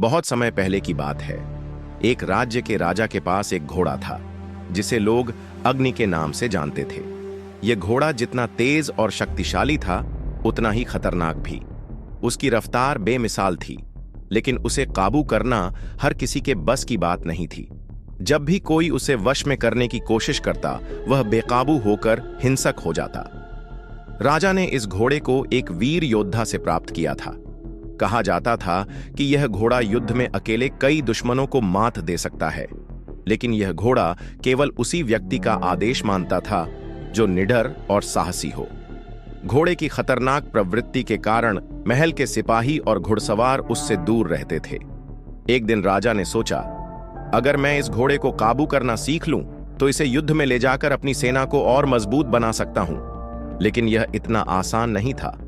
बहुत समय पहले की बात है। एक राज्य के राजा के पास एक घोड़ा था जिसे लोग अग्नि के नाम से जानते थे। यह घोड़ा जितना तेज और शक्तिशाली था उतना ही खतरनाक भी। उसकी रफ्तार बेमिसाल थी, लेकिन उसे काबू करना हर किसी के बस की बात नहीं थी। जब भी कोई उसे वश में करने की कोशिश करता, वह बेकाबू होकर हिंसक हो जाता। राजा ने इस घोड़े को एक वीर योद्धा से प्राप्त किया था। कहा जाता था कि यह घोड़ा युद्ध में अकेले कई दुश्मनों को मात दे सकता है, लेकिन यह घोड़ा केवल उसी व्यक्ति का आदेश मानता था जो निडर और साहसी हो। घोड़े की खतरनाक प्रवृत्ति के कारण महल के सिपाही और घुड़सवार उससे दूर रहते थे। एक दिन राजा ने सोचा, अगर मैं इस घोड़े को काबू करना सीख लूं तो इसे युद्ध में ले जाकर अपनी सेना को और मजबूत बना सकता हूं। लेकिन यह इतना आसान नहीं था।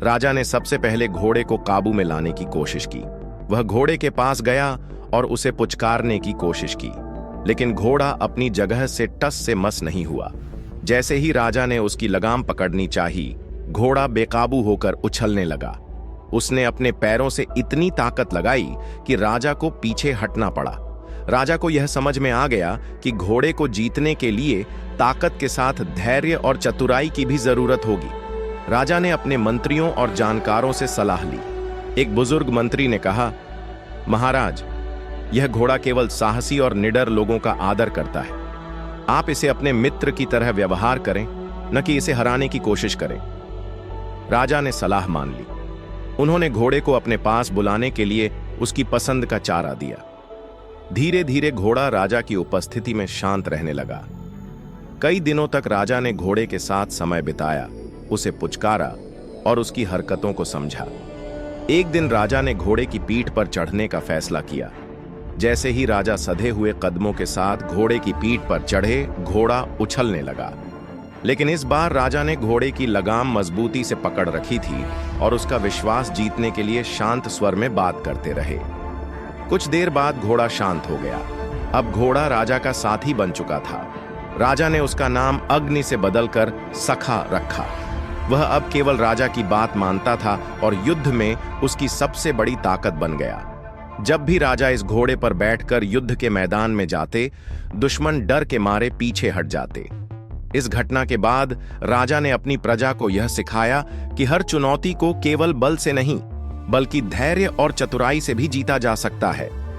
राजा ने सबसे पहले घोड़े को काबू में लाने की कोशिश की। वह घोड़े के पास गया और उसे पुचकारने की कोशिश की, लेकिन घोड़ा अपनी जगह से टस से मस नहीं हुआ। जैसे ही राजा ने उसकी लगाम पकड़नी चाही, घोड़ा बेकाबू होकर उछलने लगा। उसने अपने पैरों से इतनी ताकत लगाई कि राजा को पीछे हटना पड़ा। राजा को यह समझ में आ गया कि घोड़े को जीतने के लिए ताकत के साथ धैर्य और चतुराई की भी जरूरत होगी। राजा ने अपने मंत्रियों और जानकारों से सलाह ली। एक बुजुर्ग मंत्री ने कहा, महाराज, यह घोड़ा केवल साहसी और निडर लोगों का आदर करता है। आप इसे अपने मित्र की तरह व्यवहार करें, न कि इसे हराने की कोशिश करें। राजा ने सलाह मान ली। उन्होंने घोड़े को अपने पास बुलाने के लिए उसकी पसंद का चारा दिया। धीरे धीरे घोड़ा राजा की उपस्थिति में शांत रहने लगा। कई दिनों तक राजा ने घोड़े के साथ समय बिताया, उसे पुचकारा और उसकी हरकतों को समझा। एक दिन राजा ने घोड़े की पीठ पर चढ़ने का फैसला किया। जैसे ही राजा सधे हुए कदमों के साथ घोड़े की पीठ पर चढ़े, घोड़ा उछलने लगा। लेकिन इस बार राजा ने घोड़े की लगाम मजबूती से पकड़ रखी थी और उसका विश्वास जीतने के लिए शांत स्वर में बात करते रहे। कुछ देर बाद घोड़ा शांत हो गया। अब घोड़ा राजा का साथी बन चुका था। राजा ने उसका नाम अग्नि से बदलकर सखा रखा। वह अब केवल राजा की बात मानता था और युद्ध में उसकी सबसे बड़ी ताकत बन गया। जब भी राजा इस घोड़े पर बैठकर युद्ध के मैदान में जाते, दुश्मन डर के मारे पीछे हट जाते। इस घटना के बाद राजा ने अपनी प्रजा को यह सिखाया कि हर चुनौती को केवल बल से नहीं, बल्कि धैर्य और चतुराई से भी जीता जा सकता है।